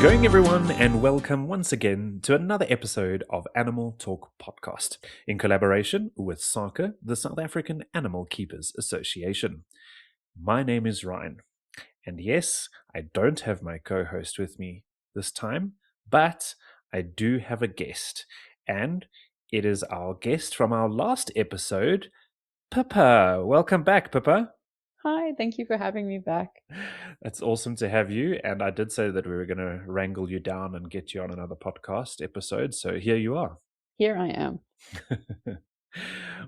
Going everyone, and welcome once again to another episode of Animal Talk Podcast in collaboration with SACA, the South African Animal Keepers Association. My name is Ryne, and yes, I don't have my co-host with me this time, but I do have a guest, and it is our guest from our last episode, Pippa. Welcome back, Pippa. Hi, thank you for having me back. It's awesome to have you. And I did say that we were going to wrangle you down and get you on another podcast episode. So here you are. Here I am.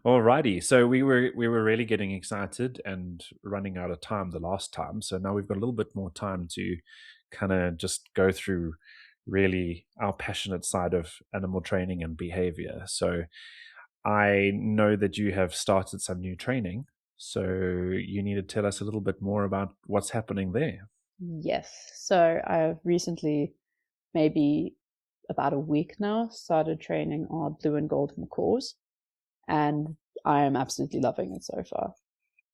Alrighty. So we were really getting excited and running out of time the last time. So now we've got a little bit more time to kind of just go through really our passionate side of animal training and behavior. So I know that you have started some new training. So you need to tell us a little bit more about what's happening there. Yes. So I've recently, maybe about a week now, started training our blue and gold macaws, and I am absolutely loving it so far.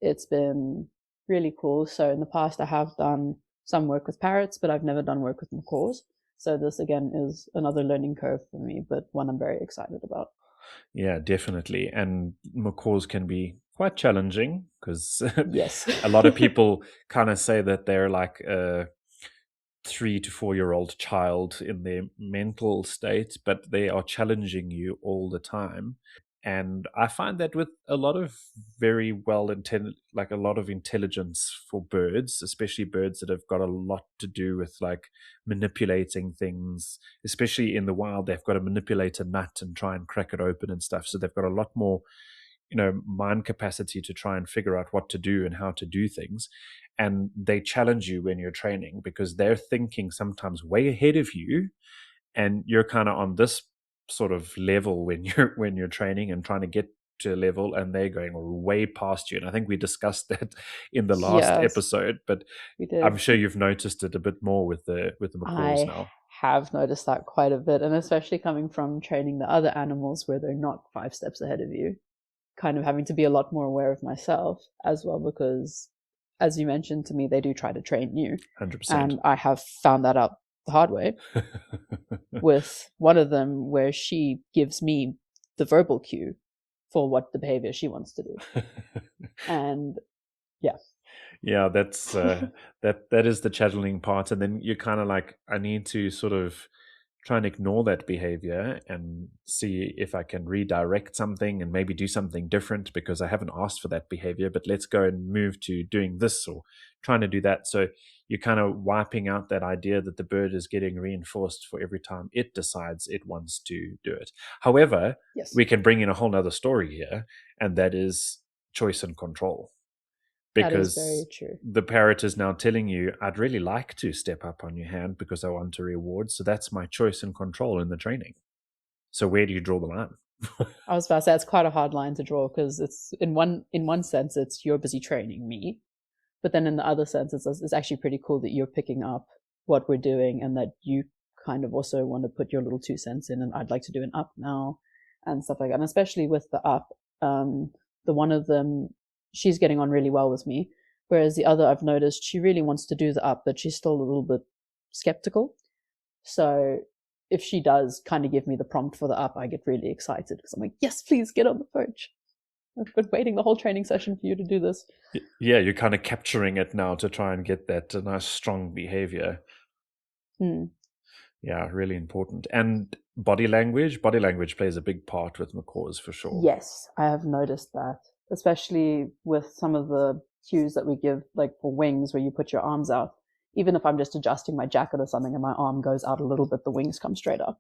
It's been really cool. So in the past, I have done some work with parrots, but I've never done work with macaws. So this again is another learning curve for me, but one I'm very excited about. Yeah, definitely. And macaws can be quite challenging because Yes. a lot of people kind of say that they're like a 3 to 4 year old child in their mental state, but they are challenging you all the time. And I find that with a lot of very well intended, like a lot of intelligence for birds, especially birds that have got a lot to do with like manipulating things, especially in the wild, they've got to manipulate a nut and try and crack it open and stuff. So they've got a lot more, mind capacity to try and figure out what to do and how to do things. And they challenge you when you're training because they're thinking sometimes way ahead of you, and you're kind of on this sort of level when you're training and trying to get to a level, and they're going way past you. And I think we discussed that in the last Yes, episode, but we did. I'm sure you've noticed it a bit more with the macaws now. Have noticed that quite a bit, and especially coming from training the other animals where they're not 5 steps ahead of you, kind of having to be a lot more aware of myself as well, because as you mentioned to me, they do try to train you. 100%. And I have found that out the hard way with one of them where she gives me the verbal cue for what the behavior she wants to do. And yeah, that's that is the challenging part. And then you're kind of like, I need to sort of try and ignore that behavior and see if I can redirect something and maybe do something different because I haven't asked for that behavior, but let's go and move to doing this or trying to do that. So you're kind of wiping out that idea that the bird is getting reinforced for every time it decides it wants to do it. However, yes, we can bring in a whole nother story here, and that is choice and control. Because that is very true. the parrot is now telling you, I'd really like to step up on your hand because I want a reward. So that's my choice and control in the training. So where do you draw the line? I was about to say it's quite a hard line to draw because it's in one sense it's you're busy training me, but then in the other sense it's actually pretty cool that you're picking up what we're doing and that you kind of also want to put your little 2 cents in, and I'd like to do an up now and stuff like that. And especially with the up, the one of them, she's getting on really well with me, whereas the other, I've noticed she really wants to do the up, but she's still a little bit skeptical. So if she does kind of give me the prompt for the up, I get really excited because I'm like, yes, please get on the perch. I've been waiting the whole training session for you to do this. Yeah, you're kind of capturing it now to try and get that nice strong behavior. Yeah, really important. And body language plays a big part with macaws for sure. Yes, I have noticed that, especially with some of the cues that we give, like for wings, where you put your arms out. Even if I'm just adjusting my jacket or something and my arm goes out a little bit, the wings come straight up.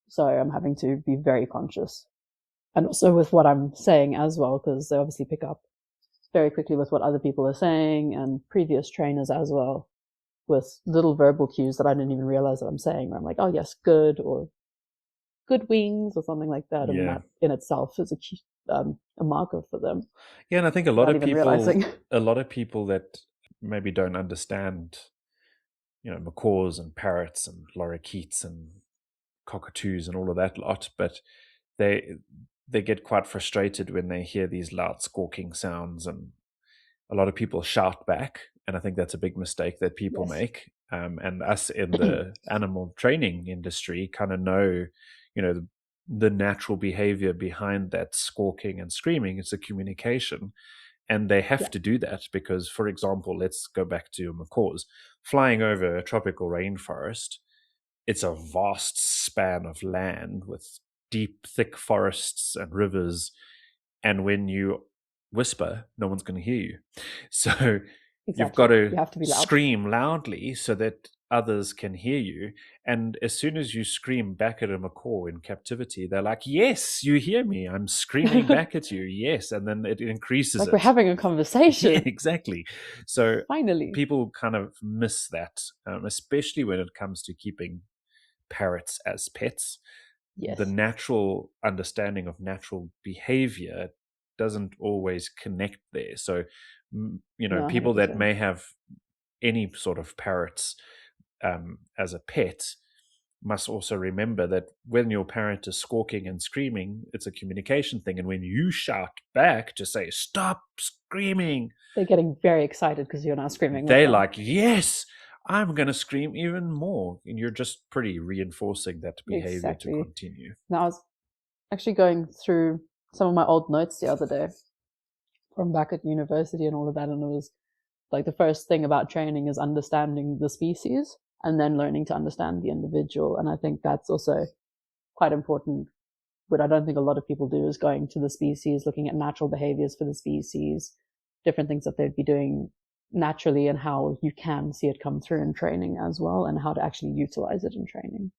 So I'm having to be very conscious. And also with what I'm saying as well, because they obviously pick up very quickly with what other people are saying and previous trainers as well, with little verbal cues that I didn't even realize that I'm saying, where I'm like, oh yes, good, or good wings or something like that. And that in itself is a marker for them. Yeah, and I think a lot of people that maybe don't understand, macaws and parrots and lorikeets and cockatoos and all of that lot, but they get quite frustrated when they hear these loud squawking sounds, and a lot of people shout back, and I think that's a big mistake that people make. and us in the animal training industry kind of know, the natural behavior behind that squawking and screaming is a communication. And they have Yeah. to do that because, for example, let's go back to macaws. Flying over a tropical rainforest, it's a vast span of land with deep, thick forests and rivers. And when you whisper, no one's going to hear you. So you've got Exactly. to You have to be loud. scream loudly so that others can hear you. And as soon as you scream back at a macaw in captivity, they're like, yes, you hear me. I'm screaming back at you. Yes. And then it increases Like we're it. having a Yeah, conversation. exactly. So Finally. people kind of miss that, especially when it comes to keeping parrots as pets. The Yes. natural understanding of natural behavior doesn't always connect there. So, No, people that 100%. may have any sort of parrots as a pet must also remember that when your parrot is squawking and screaming, it's a communication thing. And when you shout back to say, stop screaming, They're getting very excited because you're now screaming with they're them. like, yes, I'm going to scream even more. And you're just pretty reinforcing that behavior to Exactly. continue. Now I was actually going through some of my old notes the other day from back at university and all of that, and it was like the first thing about training is understanding the species and then learning to understand the individual. And I think that's also quite important. What I don't think a lot of people do is going to the species, looking at natural behaviors for the species, different things that they'd be doing naturally, and how you can see it come through in training as well, and how to actually utilize it in training.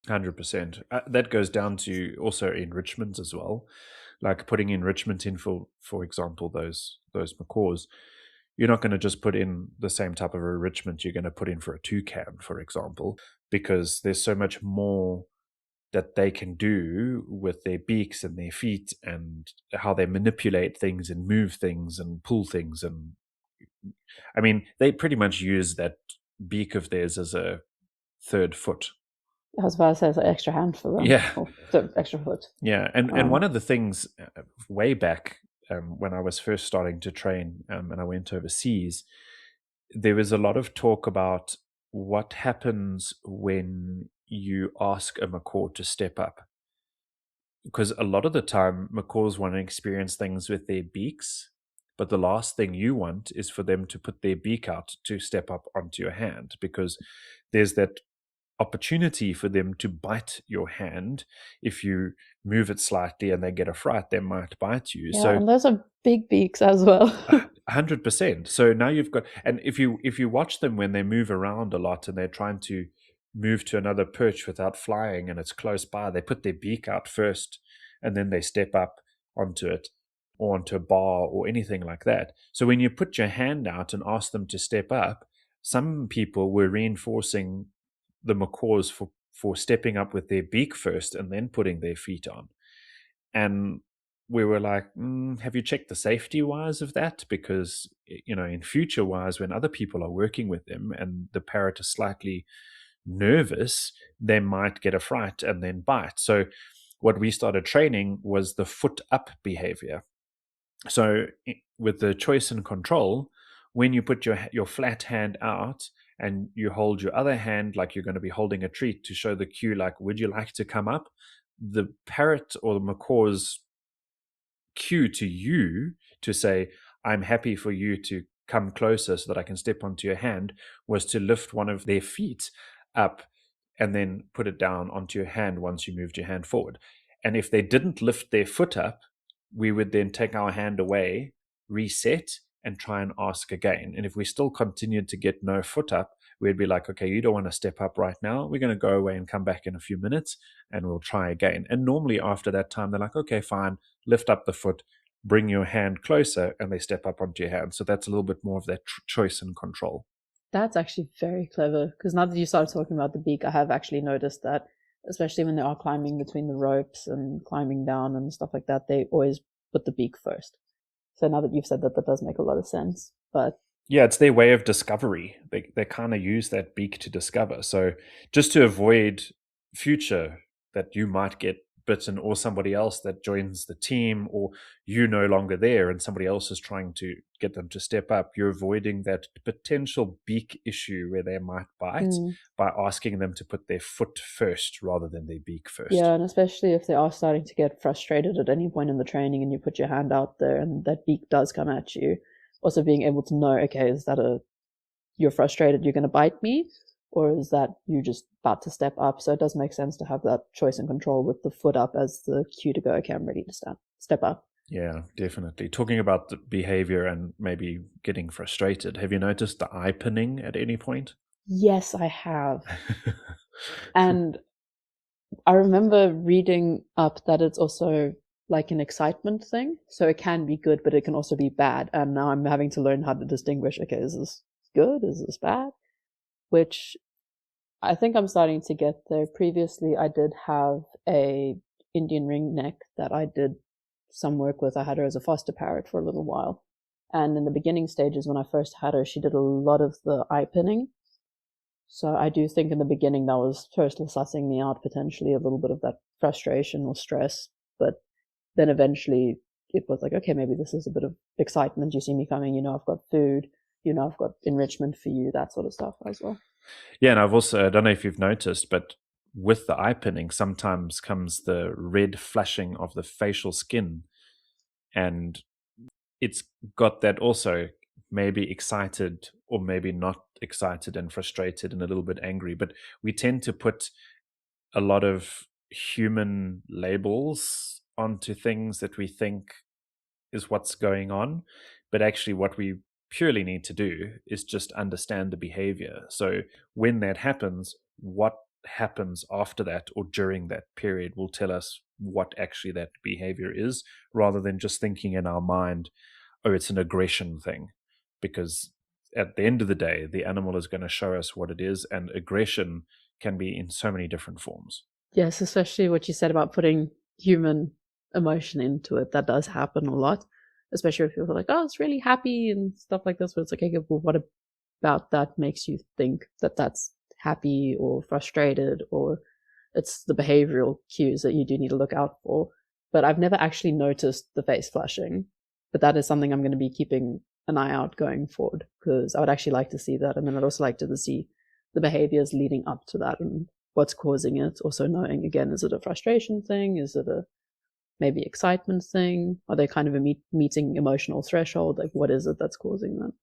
100%. That goes down to also enrichment as well, like putting enrichment in for example, those macaws. You're not going to just put in the same type of enrichment you're going to put in for a toucan, for example, because there's so much more that they can do with their beaks and their feet and how they manipulate things and move things and pull things. And I mean, they pretty much use that beak of theirs as a third foot. I was about to say it's an extra hand for them, Yeah. or so extra foot. Yeah. And one of the things way back when I was first starting to train and I went overseas, there was a lot of talk about what happens when you ask a macaw to step up. Because a lot of the time, macaws want to experience things with their beaks, but the last thing you want is for them to put their beak out to step up onto your hand, because there's that opportunity for them to bite your hand. If you move it slightly and they get a fright, they might bite you. Yeah, So and those are big beaks as well. 100%. So now you've got, and if you watch them when they move around a lot and they're trying to move to another perch without flying and it's close by, they put their beak out first and then they step up onto it or onto a bar or anything like that. So when you put your hand out and ask them to step up, some people were reinforcing the macaws for stepping up with their beak first and then putting their feet on. And we were like, have you checked the safety wise of that? Because, in future wise, when other people are working with them and the parrot is slightly nervous, they might get a fright and then bite. So what we started training was the foot up behavior. So with the choice and control, when you put your flat hand out and you hold your other hand like you're going to be holding a treat to show the cue, like, would you like to come up? The parrot or the macaw's cue to you to say, I'm happy for you to come closer so that I can step onto your hand, was to lift one of their feet up and then put it down onto your hand once you moved your hand forward. And if they didn't lift their foot up, we would then take our hand away, reset, and try and ask again. And if we still continued to get no foot up, we'd be like, okay, you don't want to step up right now. We're going to go away and come back in a few minutes and we'll try again. And normally after that time, they're like, okay, fine, lift up the foot, bring your hand closer, and they step up onto your hand. So that's a little bit more of that choice and control. That's actually very clever, because now that you started talking about the beak, I have actually noticed that, especially when they are climbing between the ropes and climbing down and stuff like that, they always put the beak first. So now that you've said that, that does make a lot of sense. But yeah, it's their way of discovery. They kind of use that beak to discover. So just to avoid future that you might get bitten, or somebody else that joins the team, or you no longer there and somebody else is trying to get them to step up, you're avoiding that potential beak issue where they might bite by asking them to put their foot first rather than their beak first. Yeah, and especially if they are starting to get frustrated at any point in the training and you put your hand out there and that beak does come at you, also being able to know, okay, is that you're frustrated, you're going to bite me, or is that you just about to step up? So it does make sense to have that choice and control with the foot up as the cue to go, okay, I'm ready to step up. Yeah, definitely. Talking about the behavior and maybe getting frustrated, have you noticed the eye pinning at any point? Yes, I have. And I remember reading up that it's also like an excitement thing. So it can be good, but it can also be bad. And now I'm having to learn how to distinguish, okay, is this good? Is this bad? Which I think I'm starting to get there. Previously, I did have a Indian ringneck that I did some work with. I had her as a foster parrot for a little while. And in the beginning stages, when I first had her, she did a lot of the eye pinning. So I do think in the beginning that was first sussing me out, potentially a little bit of that frustration or stress. But then eventually it was like, okay, maybe this is a bit of excitement. You see me coming, you know, I've got food, you know, I've got enrichment for you, that sort of stuff as well. Yeah, and I've also, I don't know if you've noticed, but with the eye pinning sometimes comes the red flashing of the facial skin. And it's got that also, maybe excited or maybe not excited and frustrated and a little bit angry. But we tend to put a lot of human labels onto things that we think is what's going on. But actually, what we purely need to do is just understand the behavior. So when that happens, what happens after that or during that period will tell us what actually that behavior is, rather than just thinking in our mind, oh, it's an aggression thing. Because at the end of the day, the animal is going to show us what it is, and aggression can be in so many different forms. Yes, especially what you said about putting human emotion into it. That does happen a lot, especially if people are like, oh, it's really happy and stuff like this. But it's like, okay, well, what about that makes you think that that's happy or frustrated, or it's the behavioral cues that you do need to look out for. But I've never actually noticed the face flushing. But that is something I'm going to be keeping an eye out going forward, because I would actually like to see that. And then I'd also like to see the behaviors leading up to that and what's causing it. Also knowing, again, is it a frustration thing? Is it a maybe excitement thing? Are they kind of a meeting emotional threshold? Like, what is it that's causing that?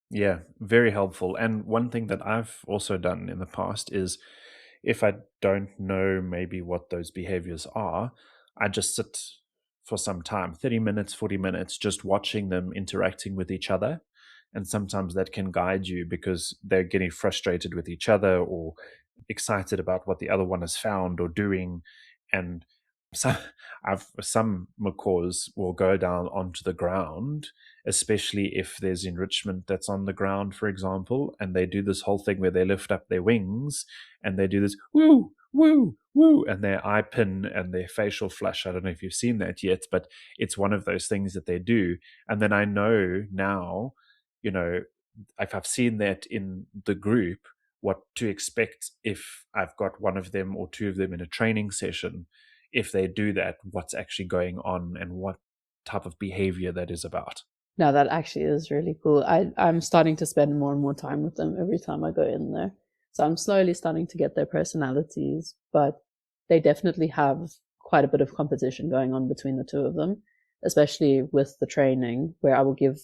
Yeah, very helpful. And one thing that I've also done in the past is, if I don't know maybe what those behaviors are, I just sit for some time, 30 minutes, 40 minutes, just watching them interacting with each other. And sometimes that can guide you because they're getting frustrated with each other or excited about what the other one has found or doing. And some, some macaws will go down onto the ground, especially if there's enrichment that's on the ground, for example, and they do this whole thing where they lift up their wings and they do this woo, woo, woo, and their eye pin and their facial flush. I don't know if you've seen that yet, but it's one of those things that they do. And then I know now, you know, if I've seen that in the group, what to expect if I've got one of them or two of them in a training session. If they do that, what's actually going on and what type of behavior that is about. No, that actually is really cool. I'm starting to spend more and more time with them every time I go in there. So I'm slowly starting to get their personalities, but they definitely have quite a bit of competition going on between the two of them, especially with the training where I will give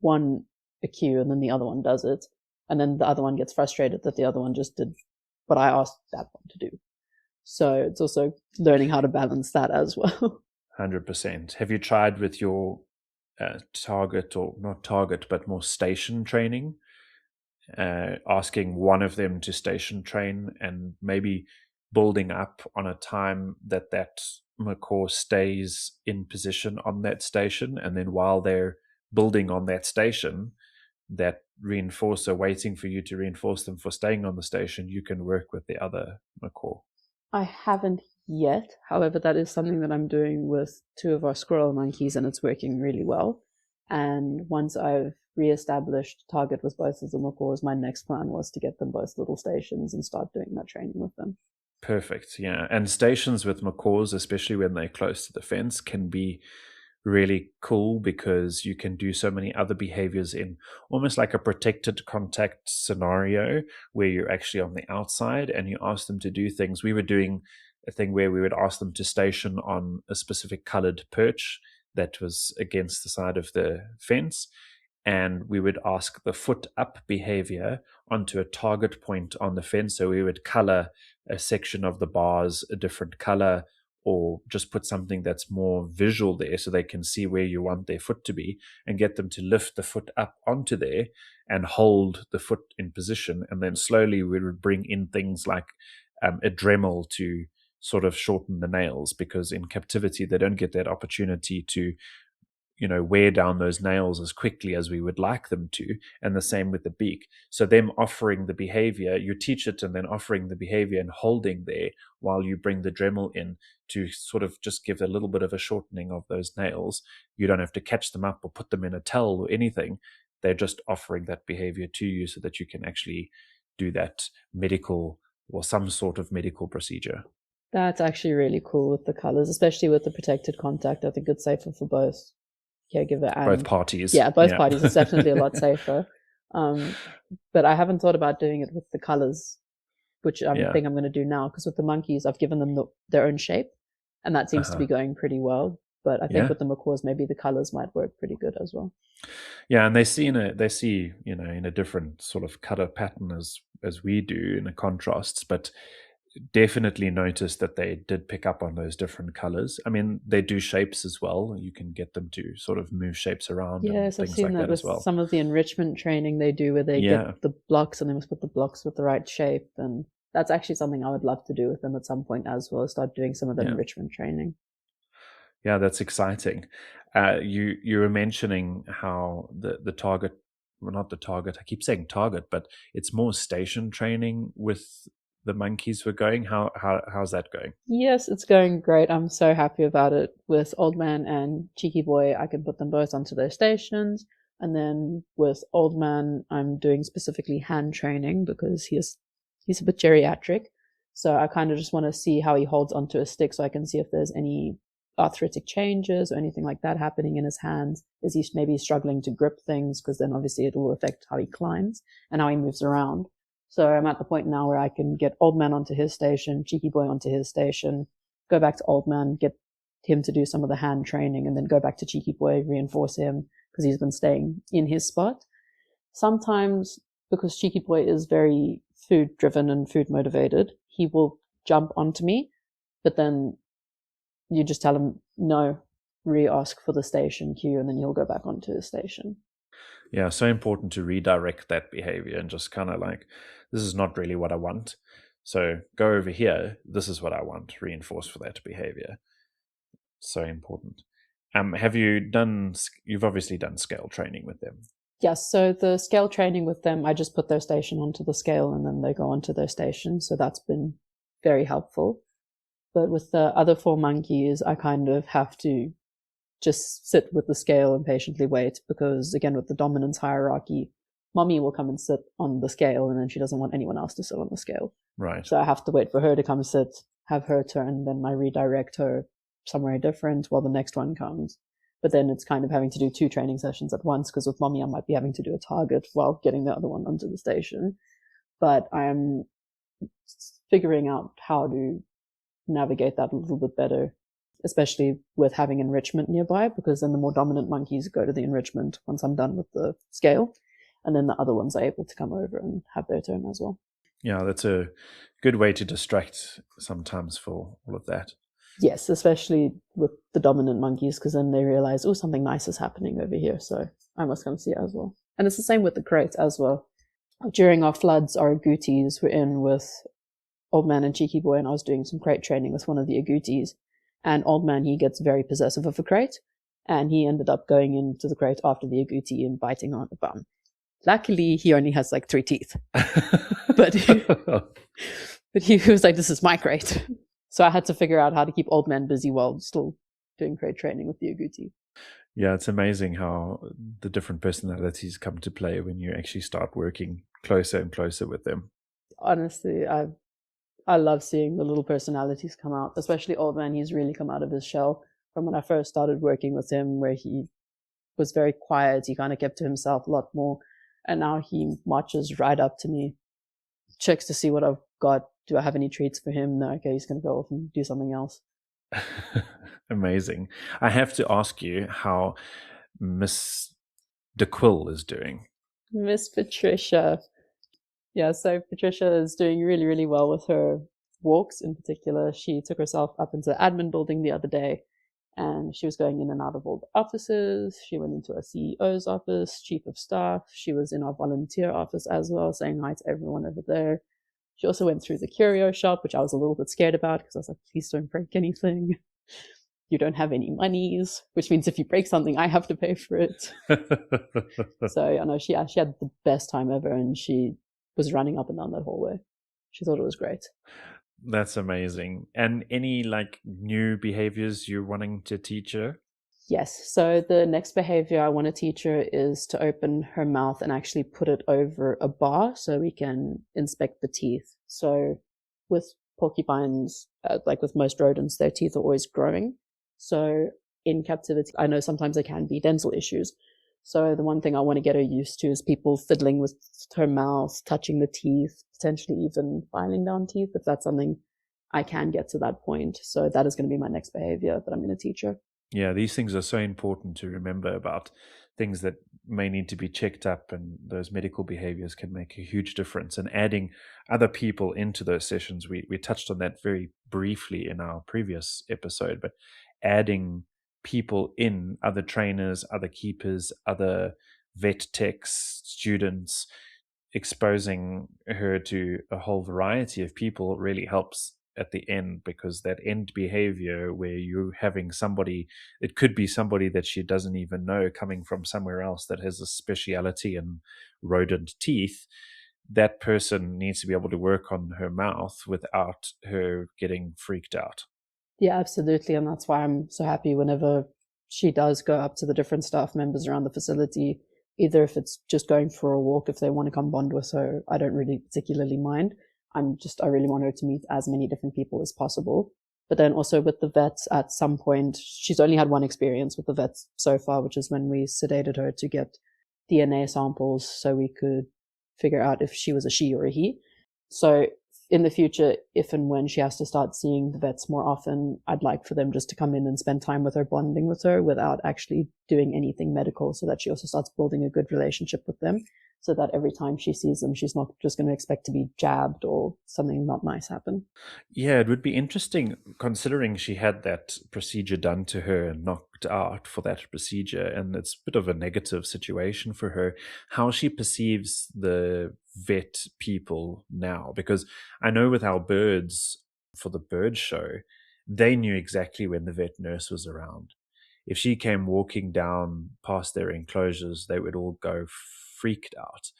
one a cue and then the other one does it. And then the other one gets frustrated that the other one just did what I asked that one to do. So it's also learning how to balance that as well. 100%. Have you tried with your target, or not target, but more station training, asking one of them to station train and maybe building up on a time that that macaw stays in position on that station, and then while they're building on that station, that reinforcer waiting for you to reinforce them for staying on the station, you can work with the other macaw? I haven't yet. However, that is something that I'm doing with two of our squirrel monkeys, and it's working really well. And once I've reestablished target with both of the macaws, my next plan was to get them both little stations and start doing that training with them. Perfect. Yeah. And stations with macaws, especially when they're close to the fence, can be really cool because you can do so many other behaviors in almost like a protected contact scenario where you're actually on the outside and you ask them to do things. We were doing a thing where we would ask them to station on a specific colored perch that was against the side of the fence. And we would ask the foot up behavior onto a target point on the fence. So we would color a section of the bars a different color, or just put something that's more visual there so they can see where you want their foot to be, and get them to lift the foot up onto there and hold the foot in position. And then slowly we would bring in things like a Dremel to sort of shorten the nails, because in captivity they don't get that opportunity to wear down those nails as quickly as we would like them to. And the same with the beak. So them offering the behavior, you teach it, and then offering the behavior and holding there while you bring the Dremel in to sort of just give a little bit of a shortening of those nails. You don't have to catch them up or put them in a towel or anything. They're just offering that behavior to you so that you can actually do that medical or some sort of medical procedure. That's actually really cool with the colors, especially with the protected contact. I think it's safer for both caregiver and both parties. Yeah, both parties. It's definitely a lot safer. But I haven't thought about doing it with the colors, which I think I'm going to do now, because with the monkeys, I've given them their own shape, and that seems to be going pretty well. But I think with the macaws, maybe the colors might work pretty good as well. Yeah, and they see in a different sort of color pattern as we do in the contrasts, but definitely noticed that they did pick up on those different colors. I mean, they do shapes as well. You can get them to sort of move shapes around. Yes, and I've seen like that with as well. some of the enrichment training they do, where they get the blocks and they must put the blocks with the right shape. And that's actually something I would love to do with them at some point as well, start doing some of that enrichment training. Yeah, that's exciting. You were mentioning how the target, well, not the target, I keep saying target, but it's more station training with the monkeys were going. How's that going? Yes, it's going great. I'm so happy about it. With Old Man and Cheeky Boy, I can put them both onto their stations. And then with Old Man, I'm doing specifically hand training because he's a bit geriatric. So I kind of just want to see how he holds onto a stick, so I can see if there's any arthritic changes or anything like that happening in his hands. Is he maybe struggling to grip things? Because then obviously it will affect how he climbs and how he moves around. So I'm at the point now where I can get Old Man onto his station, Cheeky Boy onto his station, go back to Old Man, get him to do some of the hand training, and then go back to Cheeky Boy, reinforce him because he's been staying in his spot. Sometimes, because Cheeky Boy is very food driven and food motivated, he will jump onto me, but then you just tell him no, re-ask for the station cue, and then he'll go back onto his station. Yeah, so important to redirect that behavior and just kind of like, this is not really what I want. So go over here. This is what I want. Reinforce for that behavior. So important. You've obviously done scale training with them. Yes, so the scale training with them, I just put their station onto the scale and then they go onto their station. So that's been very helpful. But with the other 4 monkeys, I kind of have to just sit with the scale and patiently wait, because again, with the dominance hierarchy, mommy will come and sit on the scale and then she doesn't want anyone else to sit on the scale. Right. So I have to wait for her to come sit, have her turn, then I redirect her somewhere different while the next one comes. But then it's kind of having to do 2 training sessions at once, because with mommy I might be having to do a target while getting the other one onto the station. But I'm figuring out how to navigate that a little bit better, especially with having enrichment nearby, because then the more dominant monkeys go to the enrichment once I'm done with the scale, and then the other ones are able to come over and have their turn as well. Yeah, that's a good way to distract sometimes for all of that. Yes, especially with the dominant monkeys, because then they realize, oh, something nice is happening over here, so I must come see it as well. And it's the same with the crate as well. During our floods, our agoutis were in with Old Man and Cheeky Boy, and I was doing some crate training with one of the agoutis. And Old Man, he gets very possessive of a crate, and he ended up going into the crate after the agouti and biting on the bum. Luckily, he only has like 3 teeth. but he was like, this is my crate. So I had to figure out how to keep Old Man busy while still doing crate training with the agouti. Yeah, it's amazing how the different personalities come to play when you actually start working closer and closer with them. Honestly, I love seeing the little personalities come out, especially Old Man. He's really come out of his shell from when I first started working with him, where he was very quiet. He kind of kept to himself a lot more. And now he marches right up to me, checks to see what I've got. Do I have any treats for him? No, okay, he's going to go off and do something else. Amazing. I have to ask you how Miss DeQuill is doing. Miss Patricia. Yeah, so Patricia is doing really, really well with her walks in particular. She took herself up into the admin building the other day, and she was going in and out of all the offices. She went into our CEO's office, chief of staff. She was in our volunteer office as well, saying hi to everyone over there. She also went through the curio shop, which I was a little bit scared about because I was like, please don't break anything. You don't have any monies, which means if you break something, I have to pay for it. So I know she had the best time ever, and she was running up and down that hallway. She thought it was great. That's amazing. And any like new behaviors you're wanting to teach her? Yes. So the next behavior I want to teach her is to open her mouth and actually put it over a bar so we can inspect the teeth. So with porcupines, like with most rodents, their teeth are always growing. So in captivity, I know sometimes there can be dental issues. So the one thing I want to get her used to is people fiddling with her mouth, touching the teeth, potentially even filing down teeth, if that's something I can get to that point. So that is going to be my next behavior that I'm going to teach her. Yeah, these things are so important to remember about, things that may need to be checked up, and those medical behaviors can make a huge difference. And adding other people into those sessions, we touched on that very briefly in our previous episode, but adding people in, other trainers, other keepers, other vet techs, students, exposing her to a whole variety of people really helps at the end, because that end behavior where you're having somebody, it could be somebody that she doesn't even know coming from somewhere else that has a speciality in rodent teeth, that person needs to be able to work on her mouth without her getting freaked out. Yeah, absolutely. And that's why I'm so happy whenever she does go up to the different staff members around the facility, either if it's just going for a walk, if they want to come bond with her, I don't really particularly mind. I really want her to meet as many different people as possible. But then also with the vets, at some point, she's only had one experience with the vets so far, which is when we sedated her to get DNA samples so we could figure out if she was a she or a he. So in the future, if and when she has to start seeing the vets more often, I'd like for them just to come in and spend time with her, bonding with her without actually doing anything medical, so that she also starts building a good relationship with them, so that every time she sees them, she's not just going to expect to be jabbed or something not nice happen. Yeah, it would be interesting, considering she had that procedure done to her and knocked out for that procedure, and it's a bit of a negative situation for her, how she perceives the vet people now. Because I know with our birds, for the bird show, they knew exactly when the vet nurse was around. If she came walking down past their enclosures, they would all go freaked out.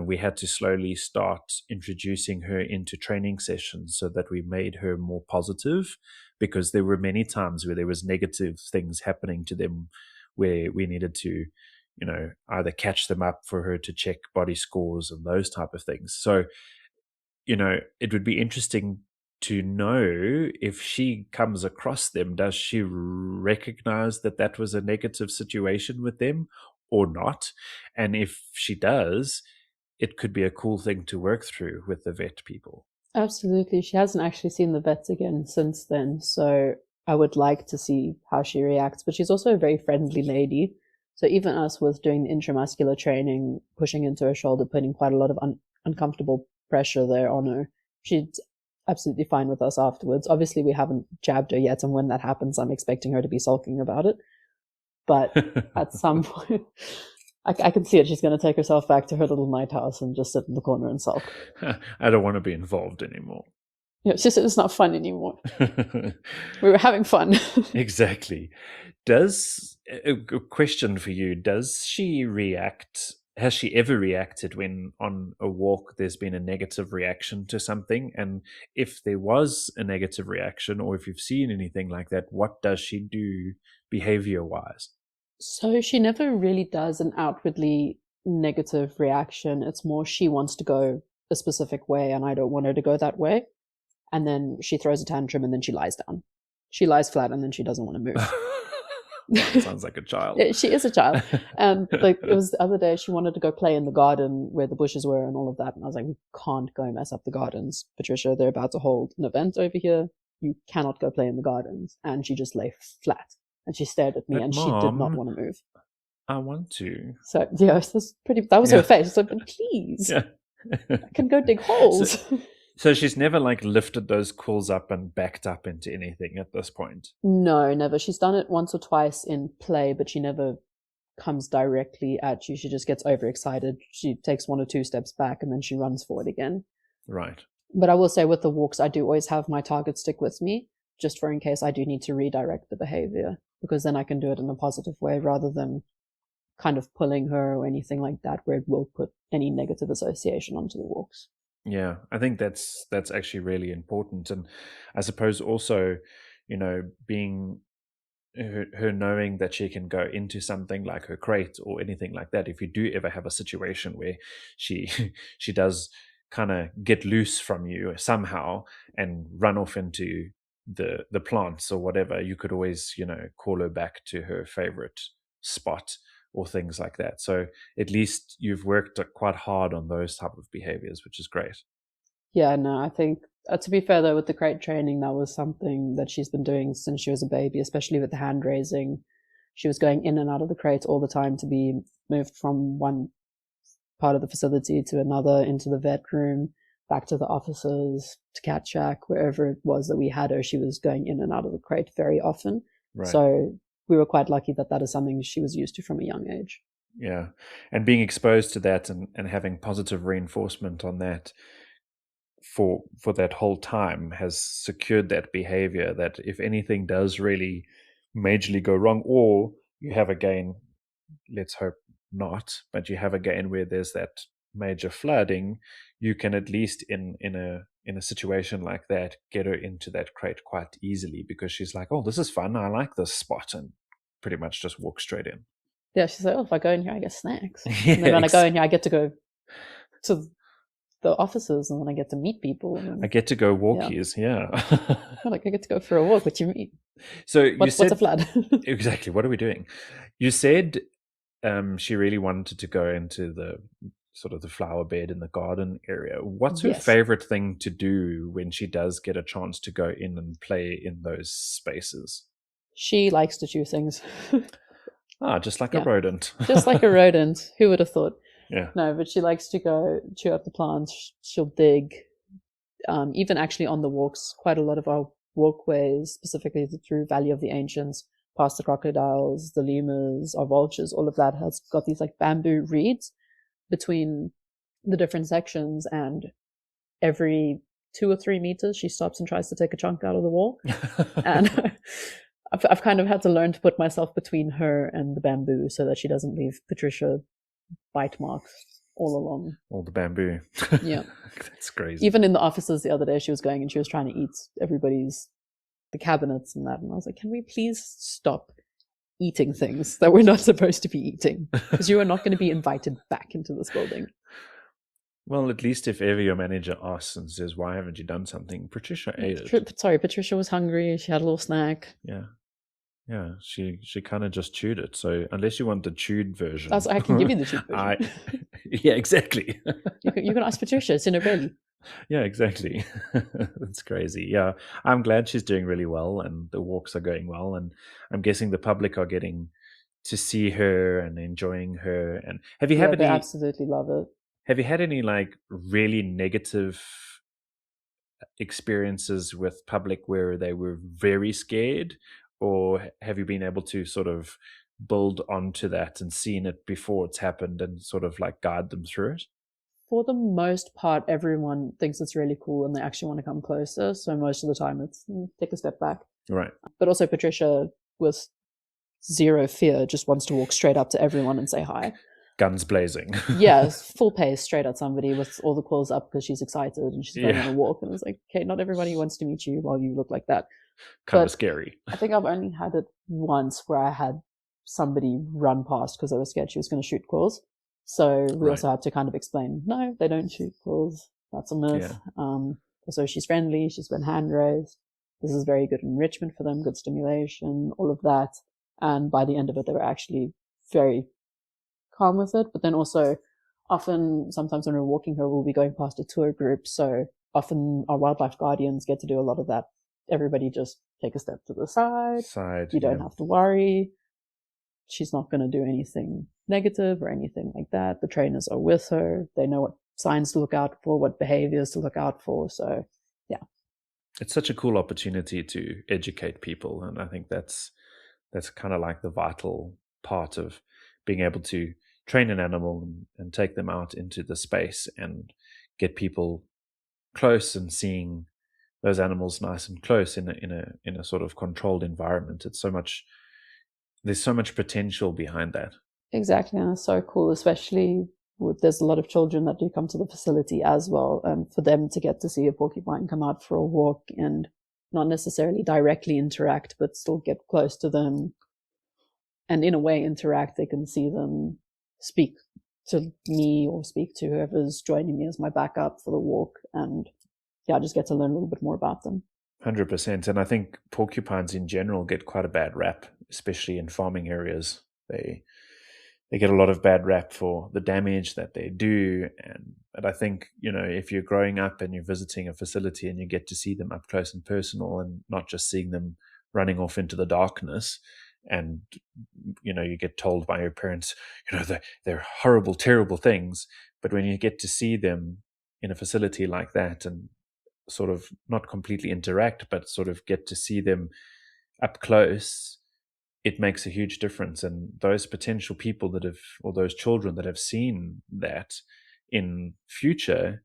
We had to slowly start introducing her into training sessions so that we made her more positive, because there were many times where there was negative things happening to them, where we needed to, either catch them up for her to check body scores and those type of things. So, it would be interesting to know, if she comes across them, does she recognize that that was a negative situation with them or not? And if she does, it could be a cool thing to work through with the vet people. Absolutely. She hasn't actually seen the vets again since then, so I would like to see how she reacts. But she's also a very friendly lady. So even us with doing the intramuscular training, pushing into her shoulder, putting quite a lot of uncomfortable pressure there on her, she's absolutely fine with us afterwards. Obviously, we haven't jabbed her yet, and when that happens, I'm expecting her to be sulking about it. But at some point, I can see it. She's going to take herself back to her little night house and just sit in the corner and sulk. I don't want to be involved anymore. Yeah, it's not fun anymore. We were having fun. Exactly. Does a question for you, does she react? Has she ever reacted when on a walk there's been a negative reaction to something? And if there was a negative reaction, or if you've seen anything like that, what does she do behavior wise? So she never really does an outwardly negative reaction. It's more she wants to go a specific way and I don't want her to go that way. and then she throws a tantrum, and then she lies down. She lies flat, and then she doesn't want to move. Sounds like a child. She is a child. And like, it was the other day, she wanted to go play in the garden where the bushes were and all of that. And I was like, we can't go mess up the gardens, Patricia. They're about to hold an event over here. You cannot go play in the gardens. And she just lay flat. And she stared at me, But and Mom, she did not want to move. I want to. So yeah, that was her face. So please, Yeah. I can go dig holes. So she's never like lifted those quills up and backed up into anything at this point? No, never. She's done it once or twice in play, but she never comes directly at you. She just gets overexcited. She takes 1 or 2 steps back, and then she runs forward again. Right. But I will say, with the walks, I do always have my target stick with me, just for in case I do need to redirect the behavior, because then I can do it in a positive way rather than kind of pulling her or anything like that, where it will put any negative association onto the walks. Yeah, I think that's actually really important. And I suppose also, being her knowing that she can go into something like her crate or anything like that, if you do ever have a situation where she she does kind of get loose from you somehow and run off into the plants or whatever, you could always call her back to her favorite spot or things like that. So at least you've worked quite hard on those type of behaviors, which is great. Yeah, no, I think, to be fair though, with the crate training, that was something that she's been doing since she was a baby, especially with the hand raising. She was going in and out of the crate all the time to be moved from one part of the facility to another, into the vet room, back to the offices, to cat shack, wherever it was that we had her. She was going in and out of the crate very often. Right. So we were quite lucky that is something she was used to from a young age. Yeah. And being exposed to that and having positive reinforcement on that for that whole time has secured that behavior, that if anything does really majorly go wrong, or you have a gain, let's hope not, but you have a gain where there's that major flooding, you can at least in a situation like that get her into that crate quite easily, because she's like, oh, this is fun, I like this spot, and pretty much just walk straight in. Yeah, she's like, oh, if I go in here I get snacks. Yeah, and then when I go in here I get to go to the offices, and then I get to meet people, and I get to go walkies. Yeah. Like, I get to go for a walk. What do you mean? So what's a flood? Exactly, what are we doing? You said she really wanted to go into the sort of the flower bed in the garden area. What's her favorite thing to do when she does get a chance to go in and play in those spaces? She likes to chew things. Just like a rodent. Just like a rodent. Who would have thought? Yeah. No, but she likes to go chew up the plants. She'll dig. Even actually on the walks, quite a lot of our walkways, specifically through Valley of the Ancients, past the crocodiles, the lemurs, our vultures, all of that has got these like bamboo reeds between the different sections, and every 2 or 3 meters she stops and tries to take a chunk out of the wall. And I've kind of had to learn to put myself between her and the bamboo so that she doesn't leave Patricia bite marks all along. All the bamboo. Yeah. That's crazy. Even in the offices the other day, she was going and she was trying to eat the cabinets and that. And I was like, can we please stop eating things that we're not supposed to be eating? Because you are not going to be invited back into this building. Well, at least if ever your manager asks and says, why haven't you done something? Patricia ate it. Sorry, Patricia was hungry. She had a little snack. Yeah. Yeah, she kind of just chewed it. So unless you want the chewed version, I can give you the chewed version. Yeah, exactly. You can ask Patricia. It's in her belly. Yeah, exactly. That's crazy. Yeah, I'm glad she's doing really well and the walks are going well. And I'm guessing the public are getting to see her and enjoying her. And have you had they absolutely love it. Have you had any like really negative experiences with public where they were very scared? Or have you been able to sort of build onto that and seen it before it's happened and sort of like guide them through it? For the most part, everyone thinks it's really cool and they actually want to come closer. So most of the time it's take a step back. Right. But also Patricia, with zero fear, just wants to walk straight up to everyone and say hi. Guns blazing. Yeah, full pace, straight at somebody with all the quills up because she's excited and she's going on a walk. And it's like, okay, not everybody wants to meet you while you look like that. Kind of scary. I think I've only had it once where I had somebody run past because I was scared she was going to shoot quills. So we also had to kind of explain, no, they don't shoot quills. That's a myth. Yeah. Also, she's friendly, she's been hand raised. This is very good enrichment for them, good stimulation, all of that. And by the end of it, they were actually very calm with it. But then also, often, sometimes when we're walking her, we'll be going past a tour group. So often our wildlife guardians get to do a lot of that. Everybody just take a step to the side. You don't have to worry. She's not going to do anything negative or anything like that. The trainers are with her. They know what signs to look out for, what behaviors to look out for. So, yeah. It's such a cool opportunity to educate people. And I think that's kind of like the vital part of being able to train an animal and take them out into the space and get people close and seeing those animals nice and close in a sort of controlled environment. There's so much potential behind that. Exactly, and it's so cool, especially there's a lot of children that do come to the facility as well, and for them to get to see a porcupine come out for a walk and not necessarily directly interact, but still get close to them and in a way interact. They can see them, speak to me or speak to whoever's joining me as my backup for the walk, and I just get to learn a little bit more about them. 100%. And I think porcupines in general get quite a bad rap, especially in farming areas. They get a lot of bad rap for the damage that they do. But I think, if you're growing up and you're visiting a facility and you get to see them up close and personal and not just seeing them running off into the darkness, and, you get told by your parents, they're horrible, terrible things. But when you get to see them in a facility like that and sort of not completely interact, but sort of get to see them up close, it makes a huge difference. And those potential people those children that have seen that in future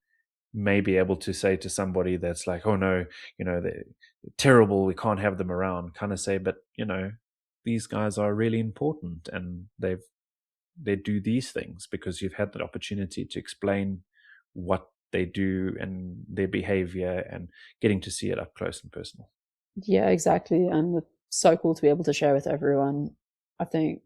may be able to say to somebody that's like, oh no, they're terrible, we can't have them around, kind of say, but these guys are really important and they do these things because you've had that opportunity to explain what they do and their behavior and getting to see it up close and personal. Yeah, exactly. And it's so cool to be able to share with everyone. I think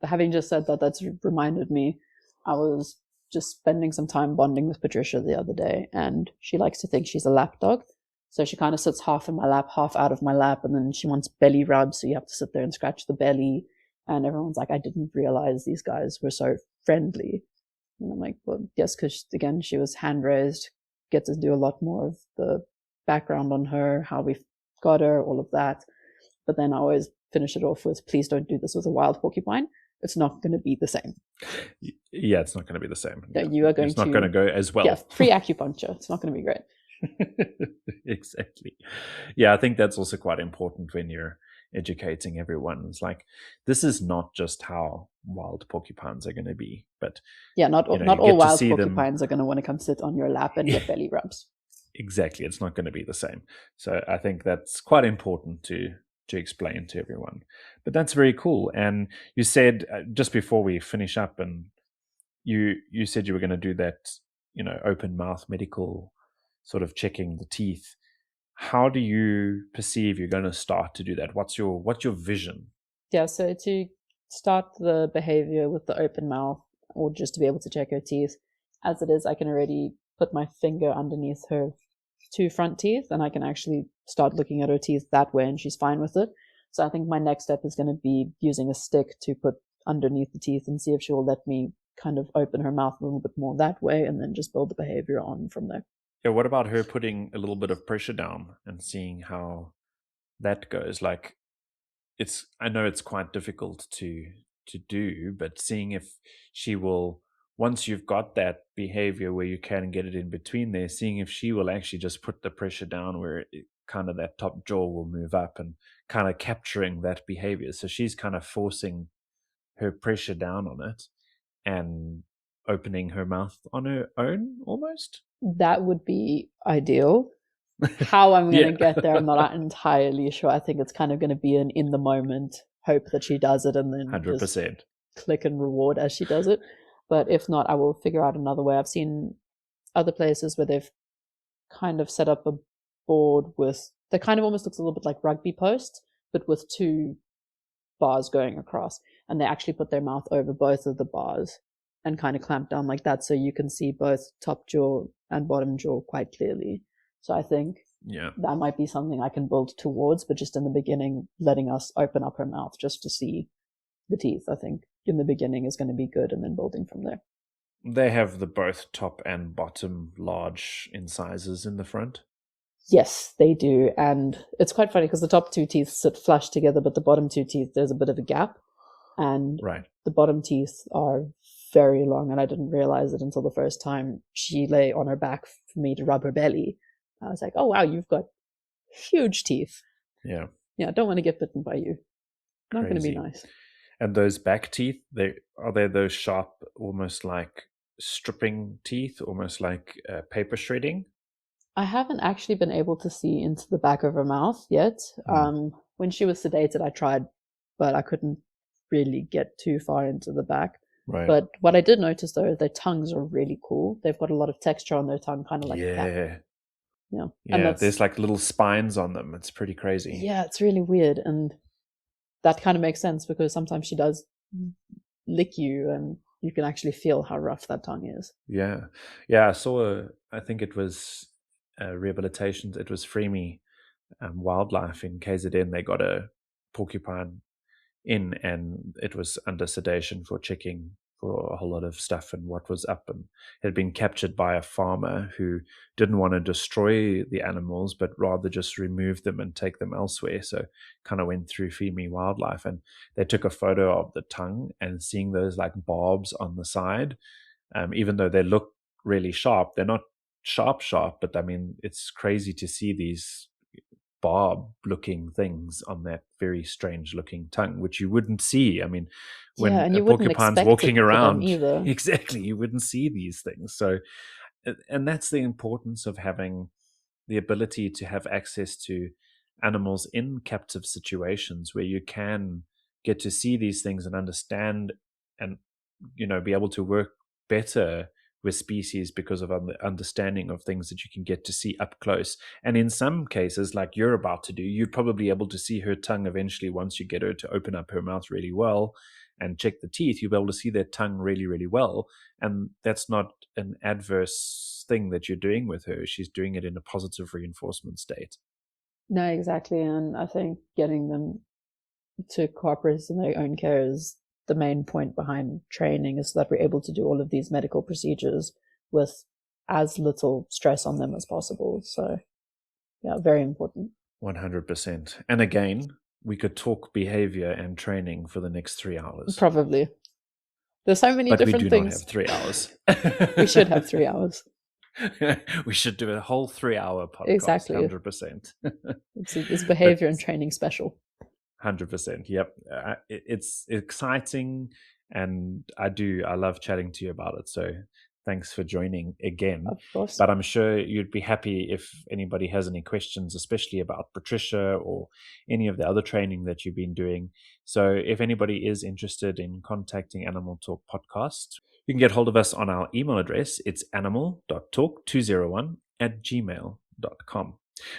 having just said that, that's reminded me, I was just spending some time bonding with Patricia the other day, and she likes to think she's a lap dog. So she kind of sits half in my lap, half out of my lap, and then she wants belly rubs. So you have to sit there and scratch the belly. And everyone's like, I didn't realize these guys were so friendly. And I'm like, well, yes, because again, she was hand raised, get to do a lot more of the background on her, how we got her, all of that. But then I always finish it off with, please don't do this with a wild porcupine. It's not going to be the same. Yeah, it's not going to be the same. Yeah, you are going it's not going to go as well. Yeah, free acupuncture. It's not going to be great. Exactly. Yeah, I think that's also quite important when you're educating everyone. It's like, this is not just how wild porcupines are going to be, but not all wild porcupines are going to want to come sit on your lap and get belly rubs. Exactly, it's not going to be the same. So I think that's quite important to explain to everyone. But that's very cool. And you said just before we finish up, and you said you were going to do that, open mouth medical sort of checking the teeth. How do you perceive you're going to start to do that? What's your vision? Yeah, so to start the behavior with the open mouth, or just to be able to check her teeth, as it is, I can already put my finger underneath her 2 front teeth, and I can actually start looking at her teeth that way, and she's fine with it. So I think my next step is going to be using a stick to put underneath the teeth and see if she will let me kind of open her mouth a little bit more that way, and then just build the behavior on from there. Yeah, what about her putting a little bit of pressure down and seeing how that goes? Like, I know it's quite difficult to do, but seeing if she will, once you've got that behavior where you can get it in between there, seeing if she will actually just put the pressure down where kind of that top jaw will move up and kind of capturing that behavior. So she's kind of forcing her pressure down on it and opening her mouth on her own almost. That would be ideal. How I'm going to get there, I'm not entirely sure. I think it's kind of going to be an in the moment hope that she does it, and then 100%. Just click and reward as she does it. But if not, I will figure out another way. I've seen other places where they've kind of set up a board that kind of almost looks a little bit like rugby posts, but with 2 bars going across, and they actually put their mouth over both of the bars and kind of clamp down like that, so you can see both top jaw and bottom jaw quite clearly. So I think that might be something I can build towards, but just in the beginning, letting us open up her mouth just to see the teeth, I think in the beginning is going to be good, and then building from there. They have the both top and bottom large incisors in the front. Yes, they do. And it's quite funny because the top two teeth sit flush together, but the bottom two teeth, there's a bit of a gap. And the bottom teeth are very long. And I didn't realize it until the first time she lay on her back for me to rub her belly. I was like, oh, wow, you've got huge teeth. Yeah. Yeah, I don't want to get bitten by you. Not going to be nice. And those back teeth, are they those sharp, almost like stripping teeth, almost like paper shredding? I haven't actually been able to see into the back of her mouth yet. When she was sedated, I tried, but I couldn't really get too far into the back. Right. But what I did notice, though, their tongues are really cool. They've got a lot of texture on their tongue, kind of like a cat. Yeah, and there's like little spines on them. It's pretty crazy. Yeah, it's really weird. And that kind of makes sense because sometimes she does lick you and you can actually feel how rough that tongue is. Yeah. I saw, I think it was rehabilitation. It was Fourie Wildlife in KZN. They got a porcupine in, and it was under sedation for checking for a whole lot of stuff and what was up, and it had been captured by a farmer who didn't want to destroy the animals but rather just remove them and take them elsewhere. So kind of went through Fourie Wildlife, and they took a photo of the tongue and seeing those like barbs on the side, even though they look really sharp, they're not sharp, but I mean, it's crazy to see these barb looking things on that very strange looking tongue, which you wouldn't see. I mean, when a porcupine's walking around, exactly, you wouldn't see these things. So, and that's the importance of having the ability to have access to animals in captive situations where you can get to see these things and understand and, be able to work better with species because of understanding of things that you can get to see up close. And in some cases, like you're about to do, you'd probably be able to see her tongue eventually once you get her to open up her mouth really well and check the teeth. You'll be able to see that tongue really, really well. And that's not an adverse thing that you're doing with her. She's doing it in a positive reinforcement state. No, exactly. And I think getting them to cooperate in their own care is the main point behind training, is that we're able to do all of these medical procedures with as little stress on them as possible. So, yeah, very important. 100%. And again, we could talk behavior and training for the next 3 hours. Probably. There's so many different things. But we do not have 3 hours. We should have 3 hours. We should do a whole 3-hour podcast. Exactly. 100%. It's behavior and training special. 100%. Yep. It's exciting, and I love chatting to you about it. So thanks for joining again. Of course. But I'm sure you'd be happy if anybody has any questions, especially about Patricia or any of the other training that you've been doing. So if anybody is interested in contacting Animal Talk Podcast, you can get hold of us on our email address. It's animal.talk201@gmail.com.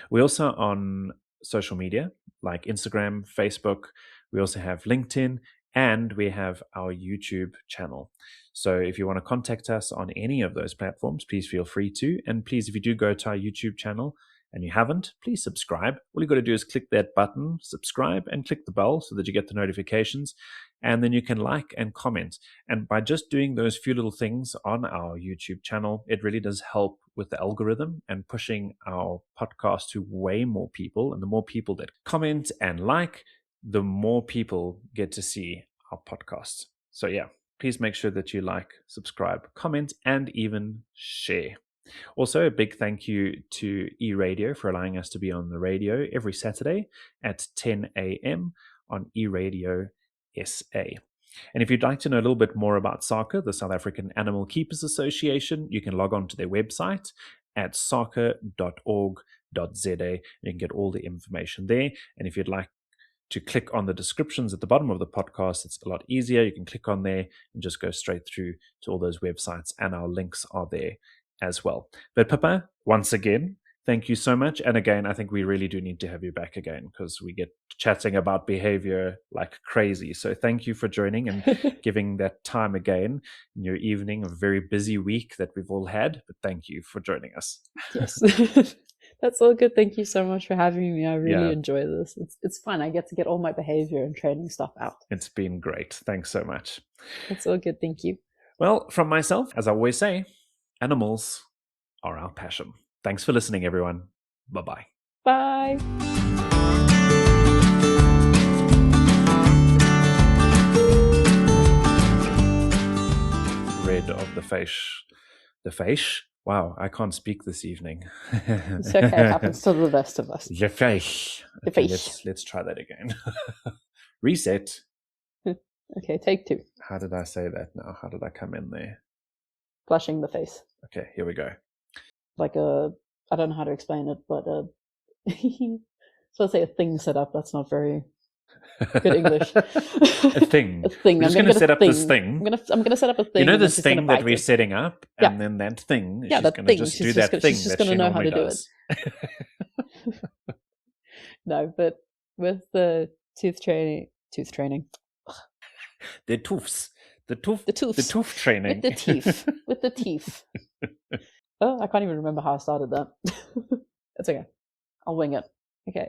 We're also on social media like Instagram, Facebook. We also have LinkedIn, and we have our YouTube channel. So if you want to contact us on any of those platforms, please feel free to. And please, if you do go to our YouTube channel and you haven't, please subscribe. All you got to do is click that button, subscribe, and click the bell so that you get the notifications. And then you can like and comment. And by just doing those few little things on our YouTube channel, it really does help with the algorithm and pushing our podcast to way more people. And the more people that comment and like, the more people get to see our podcast. So yeah, please make sure that you like, subscribe, comment, and even share. Also, a big thank you to eRadio for allowing us to be on the radio every Saturday at 10 a.m. on eRadio SA. And if you'd like to know a little bit more about SACA, the South African Animal Keepers Association, you can log on to their website at saca.org.za. You can get all the information there. And if you'd like to click on the descriptions at the bottom of the podcast, it's a lot easier. You can click on there and just go straight through to all those websites, and our links are there as well. But Pippa, once again, thank you so much. And again, I think we really do need to have you back again because we get chatting about behavior like crazy. So thank you for joining and giving that time again in your evening, a very busy week that we've all had. But thank you for joining us. Yes. That's all good. Thank you so much for having me. I really Yeah. enjoy this. It's fun. I get to get all my behavior and training stuff out. It's been great. Thanks so much. That's all good. Thank you. Well, from myself, as I always say, animals are our passion. Thanks for listening, everyone. Bye-bye. Bye. Red of the face. The face? Wow, I can't speak this evening. It's okay. It happens to the best of us. The face. The Okay, face. let's try that again. Reset. Okay, take 2. How did I say that now? How did I come in there? Flushing the face. Okay, here we go. Like I don't know how to explain it, but so let's say a thing set up. That's not very good English. A thing. A thing. We're just going to set up this thing. I'm gonna set up a thing. You know and this she's thing gonna that bite we're it. setting up, Yeah. and then that thing. Yeah, she's that going thing. to just She's do just that gonna- thing she's just that gonna she know how to normally do it. does. No, but with the tooth training. The toofs. The tooth. The tooth. The tooth training. With the teeth. With the teeth. Oh, I can't even remember how I started that. It's okay. I'll wing it. Okay.